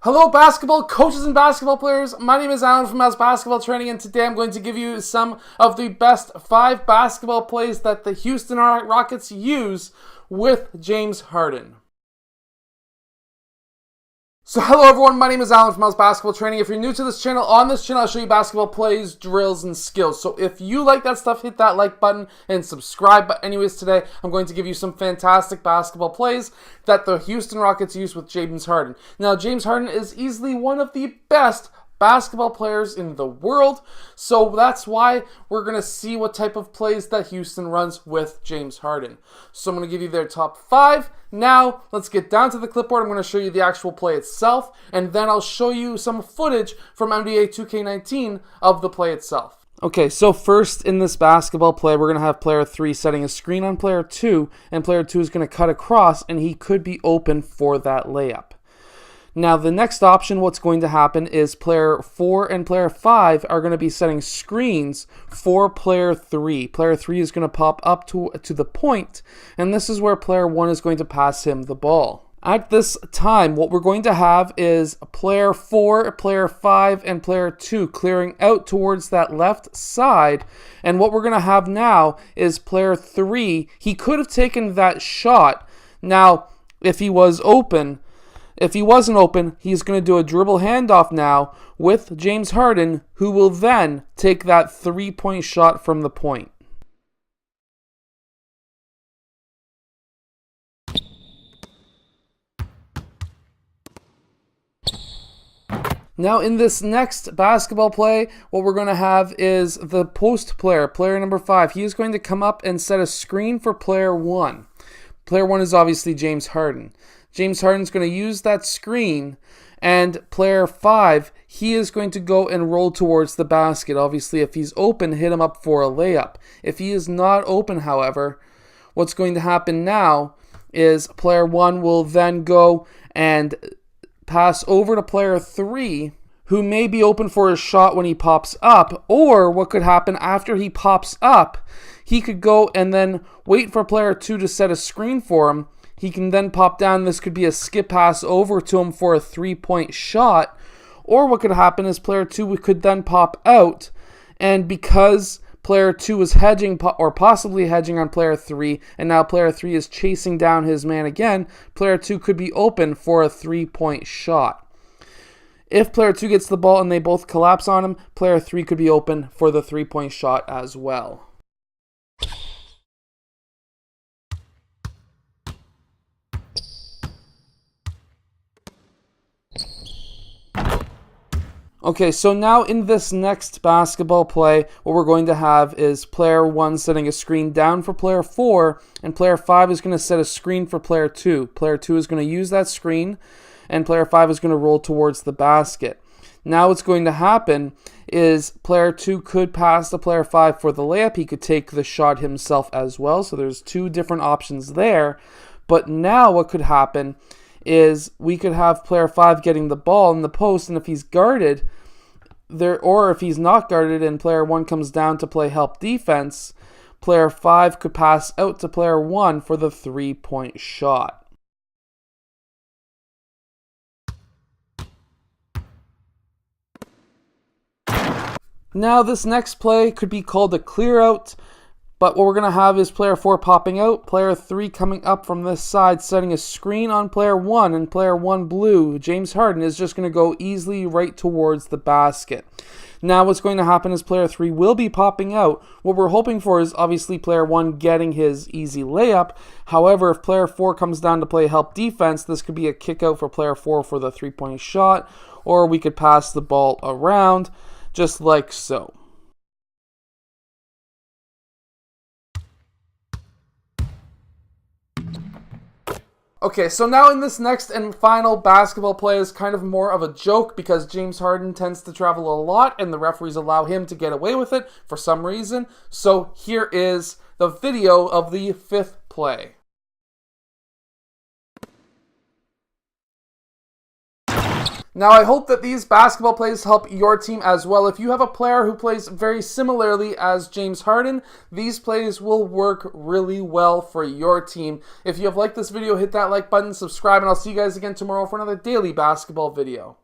Hello basketball coaches and basketball players, my name is Alan from House Basketball Training, and today I'm going to give you some of the best 5 basketball plays that the Houston Rockets use with James Harden. So hello everyone, my name is Alan from House Basketball Training. If you're new to this channel, on this channel I'll show you basketball plays, drills, and skills. So if you like that stuff, hit that like button and subscribe. But anyways, today I'm going to give you some fantastic basketball plays that the Houston Rockets use with James Harden. Now, James Harden is easily one of the best basketball players in the world, so that's why we're going to see what type of plays that Houston runs with James Harden. So I'm going to give you their top 5. Now, let's get down to the clipboard. I'm going to show you the actual play itself, and then I'll show you some footage from NBA 2K19 of the play itself. Okay, so first in this basketball play, we're going to have player 3 setting a screen on player 2, and player 2 is going to cut across, and he could be open for that layup. Now, the next option, what's going to happen is player 4 and player 5 are going to be setting screens for player 3. Player 3 is going to pop up to the point, and this is where player 1 is going to pass him the ball. At this time, what we're going to have is player 4, player 5, and player 2 clearing out towards that left side. And what we're going to have now is player 3. He could have taken that shot. Now, if he wasn't open, he's going to do a dribble handoff now with James Harden, who will then take that 3-point shot from the point. Now, in this next basketball play, what we're going to have is the post player, player number 5. He is going to come up and set a screen for player 1. Player 1 is obviously James Harden. James Harden's going to use that screen, and player 5, he is going to go and roll towards the basket. Obviously, if he's open, hit him up for a layup. If he is not open, however, what's going to happen now is player 1 will then go and pass over to player 3, who may be open for a shot when he pops up, or what could happen after he pops up, he could go and then wait for player 2 to set a screen for him. He can then pop down. This could be a skip pass over to him for a 3-point shot. Or what could happen is player 2 could then pop out, and because player 2 was hedging or possibly hedging on player 3, and now player 3 is chasing down his man again, player 2 could be open for a 3-point shot. If player 2 gets the ball and they both collapse on him, player 3 could be open for the 3-point shot as well. Okay, so now in this next basketball play, what we're going to have is player 1 setting a screen down for player 4, and player 5 is going to set a screen for player 2. Player 2 is going to use that screen, and player 5 is going to roll towards the basket. Now what's going to happen is player 2 could pass to player 5 for the layup. He could take the shot himself as well, so there's 2 different options there. But now what could happen is we could have player 5 getting the ball in the post, and if he's guarded there, or if he's not guarded and player 1 comes down to play help defense, player 5 could pass out to player 1 for the 3-point shot. Now this next play could be called a clear out. But what we're going to have is player 4 popping out, player 3 coming up from this side, setting a screen on player 1, and player 1 blue, James Harden, is just going to go easily right towards the basket. Now what's going to happen is player 3 will be popping out. What we're hoping for is obviously player 1 getting his easy layup. However, if player 4 comes down to play help defense, this could be a kick out for player 4 for the 3-point shot, or we could pass the ball around, just like so. Okay, so now in this next and final basketball play is kind of more of a joke because James Harden tends to travel a lot and the referees allow him to get away with it for some reason. So here is the video of the 5th play. Now, I hope that these basketball plays help your team as well. If you have a player who plays very similarly as James Harden, these plays will work really well for your team. If you have liked this video, hit that like button, subscribe, and I'll see you guys again tomorrow for another daily basketball video.